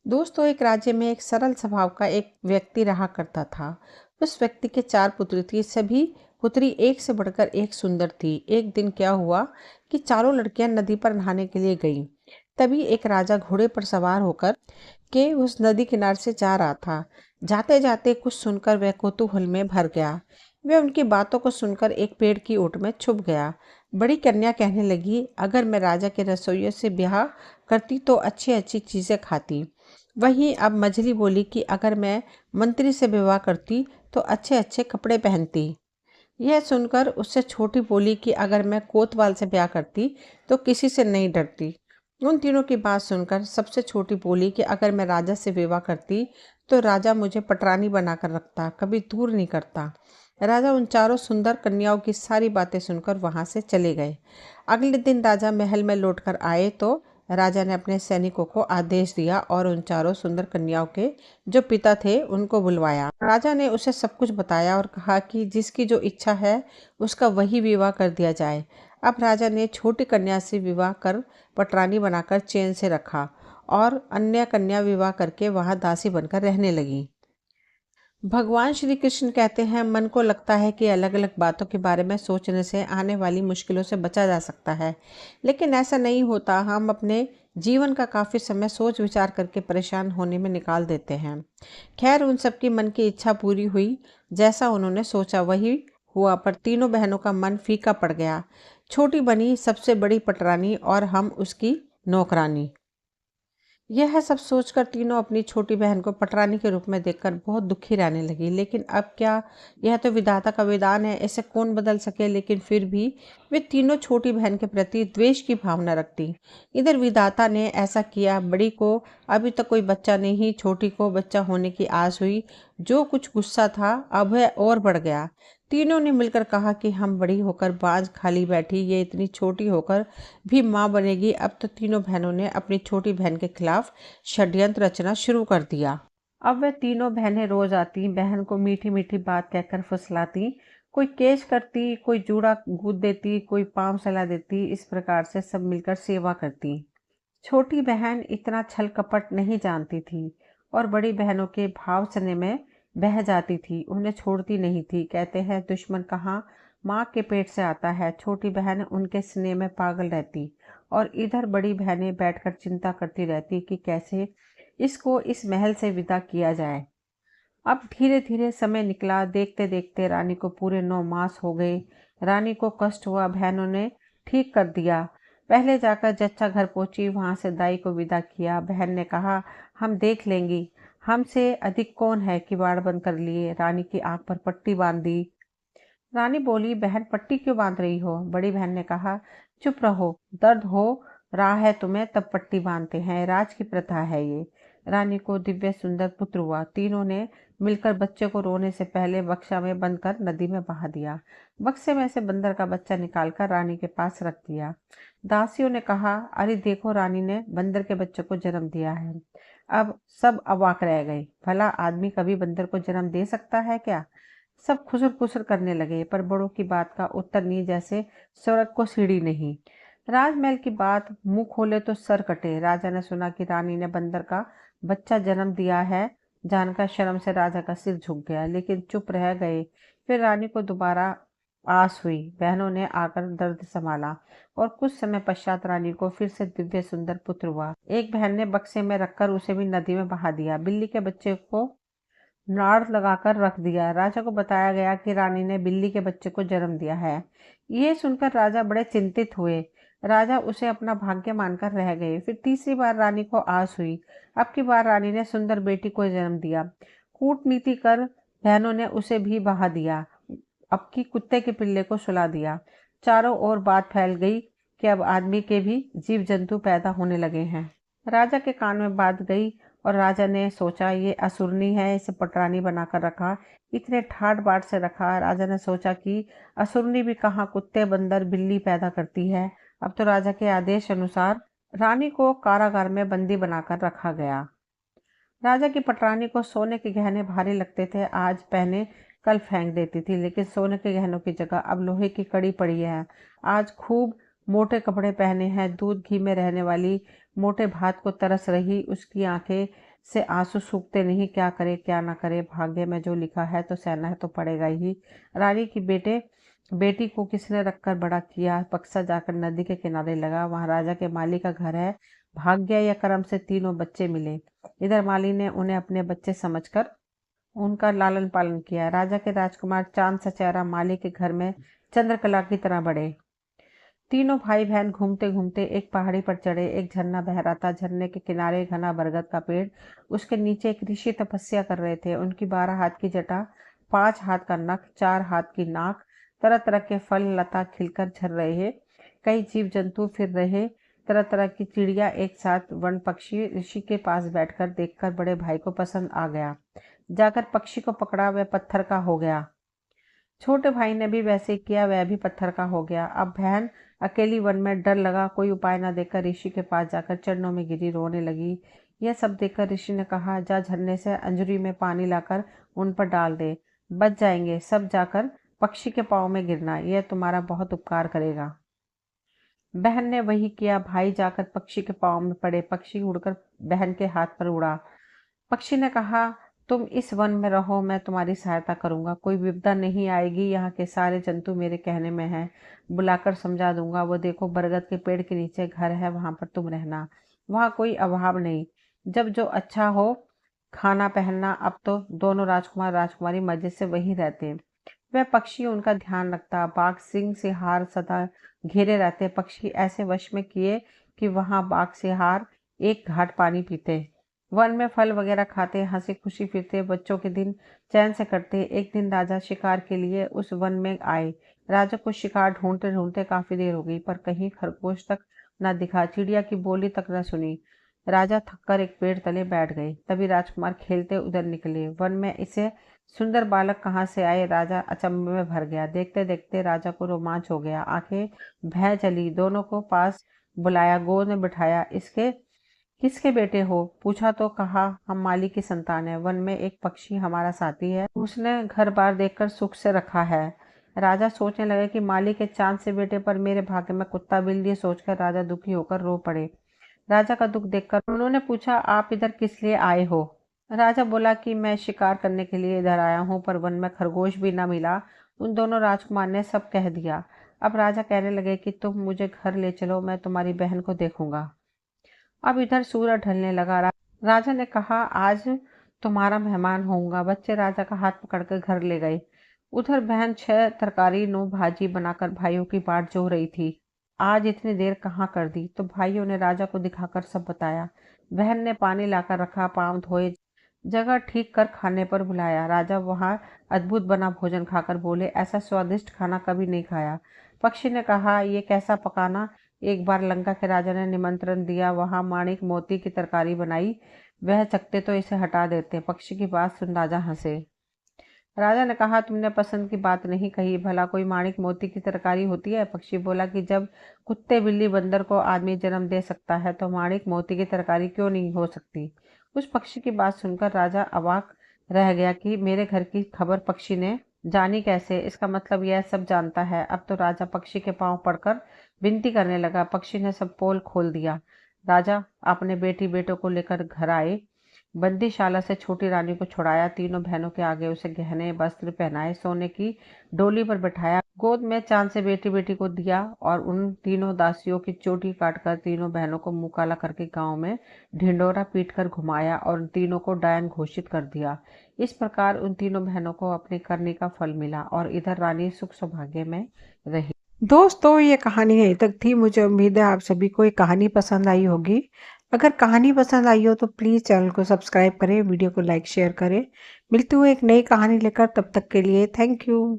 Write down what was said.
दोस्तों, एक राज्य में एक सरल स्वभाव का एक व्यक्ति रहा करता था। उस व्यक्ति के 4 पुत्री थी। सभी पुत्री एक से बढ़कर एक सुंदर थी। एक दिन क्या हुआ कि चारों लड़कियां नदी पर नहाने के लिए गईं। तभी एक राजा घोड़े पर सवार होकर के उस नदी किनारे से जा रहा था। जाते जाते कुछ सुनकर वह कौतूहल में भर गया। वह उनकी बातों को सुनकर एक पेड़ की ओट में छुप गया। बड़ी कन्या कहने लगी, अगर मैं राजा के रसोइये से ब्याह करती तो अच्छी अच्छी चीजें खाती। वहीं अब मछली बोली कि अगर मैं मंत्री से विवाह करती तो अच्छे अच्छे कपड़े पहनती। यह सुनकर उससे छोटी बोली कि अगर मैं कोतवाल से ब्याह करती तो किसी से नहीं डरती। उन तीनों की बात सुनकर सबसे छोटी बोली कि अगर मैं राजा से विवाह करती तो राजा मुझे पटरानी बनाकर रखता, कभी दूर नहीं करता। राजा उन चारों सुंदर कन्याओं की सारी बातें सुनकर वहां से चले गए। अगले दिन राजा महल में लौटकर आए तो राजा ने अपने सैनिकों को आदेश दिया और उन चारों सुंदर कन्याओं के जो पिता थे उनको बुलवाया। राजा ने उसे सब कुछ बताया और कहा कि जिसकी जो इच्छा है उसका वही विवाह कर दिया जाए। अब राजा ने छोटी कन्या से विवाह कर पटरानी बनाकर चैन से रखा और अन्य कन्या विवाह करके वहां दासी बनकर रहने लगी। भगवान श्री कृष्ण कहते हैं, मन को लगता है कि अलग अलग बातों के बारे में सोचने से आने वाली मुश्किलों से बचा जा सकता है, लेकिन ऐसा नहीं होता। हम अपने जीवन का काफ़ी समय सोच विचार करके परेशान होने में निकाल देते हैं। खैर, उन सबकी मन की इच्छा पूरी हुई। जैसा उन्होंने सोचा वही हुआ, पर तीनों बहनों का मन फीका पड़ गया। छोटी बनी सबसे बड़ी पटरानी और हम उसकी नौकरानी। यह सब सोचकर तीनों अपनी छोटी बहन को पटरानी के रूप में देखकर बहुत दुखी रहने लगी। लेकिन अब क्या, यह तो विधाता का विधान है, इसे कौन बदल सके। लेकिन फिर भी वे तीनों छोटी बहन के प्रति द्वेष की भावना रखती। इधर विधाता ने ऐसा किया, बड़ी को अभी तक कोई बच्चा नहीं, छोटी को बच्चा होने की आस हुई। जो कुछ गुस्सा था अब वह और बढ़ गया। तीनों ने मिलकर कहा कि हम बड़ी होकर बाज खाली बैठी, ये इतनी छोटी होकर भी माँ बनेगी। अब तो तीनों बहनों ने अपनी छोटी बहन के खिलाफ षड्यंत्र रचना शुरू कर दिया। अब वे तीनों बहनें रोज आती, बहन को मीठी मीठी बात कहकर फुसलाती। कोई केश करती, कोई जूड़ा गूंद देती, कोई पाँव सला देती। इस प्रकार से सब मिलकर सेवा करती। छोटी बहन इतना छल कपट नहीं जानती थी और बड़ी बहनों के भाव सने में बह जाती थी, उन्हें छोड़ती नहीं थी। कहते हैं, दुश्मन कहाँ माँ के पेट से आता है। छोटी बहन उनके स्नेह में पागल रहती और इधर बड़ी बहनें बैठकर चिंता करती रहती कि कैसे इसको इस महल से विदा किया जाए। अब धीरे धीरे समय निकला। देखते देखते रानी को पूरे 9 मास हो गए। रानी को कष्ट हुआ, बहनों ने ठीक कर दिया। पहले जाकर जच्चा घर पहुंची, वहां से दाई को विदा किया। बहन ने कहा, हम देख लेंगी, हमसे अधिक कौन है, किवाड़ बंद कर लिए। रानी की आंख पर पट्टी बांध दी। रानी बोली, बहन पट्टी क्यों बांध रही हो। बड़ी बहन ने कहा, चुप रहो, दर्द हो रहा है तुम्हें तब पट्टी बांधते हैं, राज की प्रथा है ये। रानी को दिव्य सुंदर पुत्र हुआ। तीनों ने मिलकर बच्चे को रोने से पहले बक्सा में बंद कर नदी में बहा दिया। बक्से में से बंदर का बच्चा निकालकर रानी के पास रख दिया। दासियों ने कहा, अरे देखो, रानी ने बंदर के बच्चे को जन्म दिया है। अब सब अवाक रह गए। भला आदमी कभी बंदर को जन्म दे सकता है क्या। सब खुसर खुसर करने लगे, पर बड़ों की बात का उत्तर नहीं, जैसे स्वर्ग को सीढ़ी नहीं। राजमहल की बात मुंह खोले तो सर कटे। राजा ने सुना कि रानी ने बंदर का बच्चा जन्म दिया है, जानकर शर्म से राजा का सिर झुक गया, लेकिन चुप रह गए। फिर रानी को दोबारा आस हुई। बहनों ने आकर दर्द संभाला और कुछ समय पश्चात रानी को फिर से दिव्य सुंदर पुत्र हुआ। एक बहन ने बक्से में रखकर उसे भी नदी में बहा दिया। बिल्ली के बच्चे को नाड़ लगाकर रख दिया। राजा को बताया गया कि रानी ने बिल्ली के बच्चे को जन्म दिया है। ये सुनकर राजा बड़े चिंतित हुए। राजा उसे अपना भाग्य मानकर रह गए। फिर तीसरी बार रानी को आस हुई। अब की बार रानी ने सुंदर बेटी को जन्म दिया। कूटनीति कर बहनों ने उसे भी बहा दिया। अब की कुत्ते के पिल्ले को सुला दिया। चारों ओर बात फैल गई कि अब आदमी के भी जीव जंतु पैदा होने लगे हैं। राजा के कान में बात गई और राजा ने सोचा, ये असुरनी है, इसे पटरानी बनाकर रखा। इतने ठाट बाट से रखा। राजा ने सोचा कि असुरनी भी कहाँ कुत्ते बंदर बिल्ली पैदा करती है। अब तो राजा के आदेश अनुसार रानी को कारागार में बंदी बनाकर रखा गया। राजा की पटरानी को सोने के गहने भारी लगते थे। आज पहने कल फेंक देती थी, लेकिन सोने के गहनों की जगह अब लोहे की कड़ी पड़ी है। आज खूब मोटे कपड़े पहने हैं। दूध घी में रहने वाली मोटे भात को तरस रही उसकी आंखें से आंसू सूखते नहीं। क्या करे क्या ना करे, भाग्य में जो लिखा है तो सहना है तो पड़ेगा ही। रानी की बेटी को किसने रखकर बड़ा किया। बक्सा जाकर नदी के किनारे लगा, वहां राजा के माली का घर है। भाग्य या कर्म से तीनों बच्चे मिले। इधर माली ने उन्हें अपने बच्चे समझकर उनका लालन पालन किया। राजा के राजकुमार चांद सा चेहरा माली के घर में चंद्रकला की तरह बढ़े। तीनों भाई बहन घूमते घूमते एक पहाड़ी पर चढ़े। एक झरना बह रहा था, झरने के किनारे घना बरगद का पेड़, उसके नीचे एक ऋषि तपस्या कर रहे थे। उनकी 12 हाथ की जटा, 5 हाथ का नख, 4 हाथ की नाक, तरह तरह के फल लता खिलकर झर रहे हैं। कई जीव जंतु फिर रहे, तरह तरह की चिड़िया एक साथ। वन पक्षी ऋषि के पास बैठकर देखकर बड़े भाई को पसंद आ गया। जाकर पक्षी को पकड़ा, वह पत्थर का हो गया। छोटे भाई ने भी वैसे ही किया, वह भी पत्थर का हो गया। अब बहन अकेली वन में, डर लगा, कोई उपाय न देखकर ऋषि के पास जाकर चरणों में गिरी, रोने लगी। यह सब देखकर ऋषि ने कहा, जा झरने से अंजूरी में पानी लाकर उन पर डाल दे, बच जाएंगे सब। जाकर पक्षी के पाँव में गिरना, यह तुम्हारा बहुत उपकार करेगा। बहन ने वही किया। भाई जाकर पक्षी के पाँव में पड़े। पक्षी उड़कर बहन के हाथ पर उड़ा। पक्षी ने कहा, तुम इस वन में रहो, मैं तुम्हारी सहायता करूंगा। कोई विपदा नहीं आएगी, यहाँ के सारे जंतु मेरे कहने में हैं, बुलाकर समझा दूंगा। वो देखो, बरगद के पेड़ के नीचे घर है, वहां पर तुम रहना। वहां कोई अभाव नहीं, जब जो अच्छा हो खाना पहनना। अब तो दोनों राजकुमार राजकुमारी मजे से वहीं रहते। वह पक्षी उनका ध्यान रखता। बाघ सिंह सिंहार सदा घेरे रहते। पक्षी ऐसे वश में किए कि वहां बाघ सिंहार एक घाट पानी पीते, वन में फल वगैरह खाते, हंसी खुशी फिरते, बच्चों के दिन चैन से कटते। एक दिन राजा शिकार के लिए उस वन में आए। राजा को शिकार ढूंढते ढूंढते काफी देर हो गई, पर कहीं खरगोश तक न दिखा, चिड़िया की बोली तक न सुनी। राजा थककर एक पेड़ तले बैठ गए। तभी राजकुमार खेलते उधर निकले। वन में इसे सुंदर बालक कहाँ से आए, राजा अचंभे में भर गया। देखते देखते राजा को रोमांच हो गया, आंखें भय चली। दोनों को पास बुलाया, गोद में बिठाया। इसके किसके बेटे हो, पूछा तो कहा, हम माली की संतान है। वन में एक पक्षी हमारा साथी है, उसने घर बार देखकर सुख से रखा है। राजा सोचने लगे कि माली के चांद से बेटे पर मेरे भाग्य में कुत्ता बिल्ली। सोचकर राजा दुखी होकर रो पड़े। राजा का दुख देखकर उन्होंने पूछा, आप इधर किस लिए आए हो। राजा बोला कि मैं शिकार करने के लिए इधर आया हूँ, पर वन में खरगोश भी न मिला। उन दोनों राजकुमार ने सब कह दिया। अब राजा कहने लगे कि तुम मुझे घर ले चलो, मैं तुम्हारी बहन को देखूंगा। अब इधर सूरज ढलने लगा। राजा ने कहा, आज तुम्हारा मेहमान होऊंगा। बच्चे राजा का हाथ पकड़कर घर ले गए। उधर बहन 6 तरकारी 9 भाजी बनाकर भाइयों की बाट जो रही थी। आज इतनी देर कहाँ कर दी। तो भाइयों ने राजा को दिखाकर सब बताया। बहन ने पानी लाकर रखा, पांव धोए, जगह ठीक कर खाने पर बुलाया। राजा वहां अद्भुत बना भोजन खाकर बोले, ऐसा स्वादिष्ट खाना कभी नहीं खाया। पक्षी ने कहा, ये कैसा पकाना। एक बार लंका के राजा ने निमंत्रण दिया, वहां माणिक मोती की तरकारी बनाई, वह चखते तो इसे हटा देते। पक्षी की बात सुन राजा हंसे। राजा ने कहा, तुमने पसंद की बात नहीं कही, भला कोई माणिक मोती की तरकारी होती है। पक्षी बोला कि जब कुत्ते बिल्ली बंदर को आदमी जन्म दे सकता है, तो माणिक मोती की तरकारी क्यों नहीं हो सकती। उस पक्षी की बात सुनकर राजा अवाक रह गया कि मेरे घर की खबर पक्षी ने जानी कैसे। इसका मतलब यह सब जानता है। अब तो राजा पक्षी के पांव पड़कर विनती करने लगा। पक्षी ने सब पोल खोल दिया। राजा अपने बेटी बेटों को लेकर घर आए। बंदीशाला से छोटी रानी को छुड़ाया। तीनों बहनों के आगे उसे गहने वस्त्र पहनाए, सोने की डोली पर बैठाया, गोद में चांद से बेटी बेटी को दिया और उन तीनों दासियों की चोटी काटकर तीनों बहनों को मुंह काला करके गांव में ढिंडोरा पीट कर घुमाया और उन तीनों को डायन घोषित कर दिया। इस प्रकार उन तीनों बहनों को अपनी करनी का फल मिला और इधर रानी सुख सौभाग्य में रही। दोस्तों, ये कहानी यहीं तक थी। मुझे उम्मीद है आप सभी को ये कहानी पसंद आई होगी। अगर कहानी पसंद आई हो तो प्लीज़ चैनल को सब्सक्राइब करें, वीडियो को लाइक शेयर करें। मिलती हूँ एक नई कहानी लेकर, तब तक के लिए थैंक यू।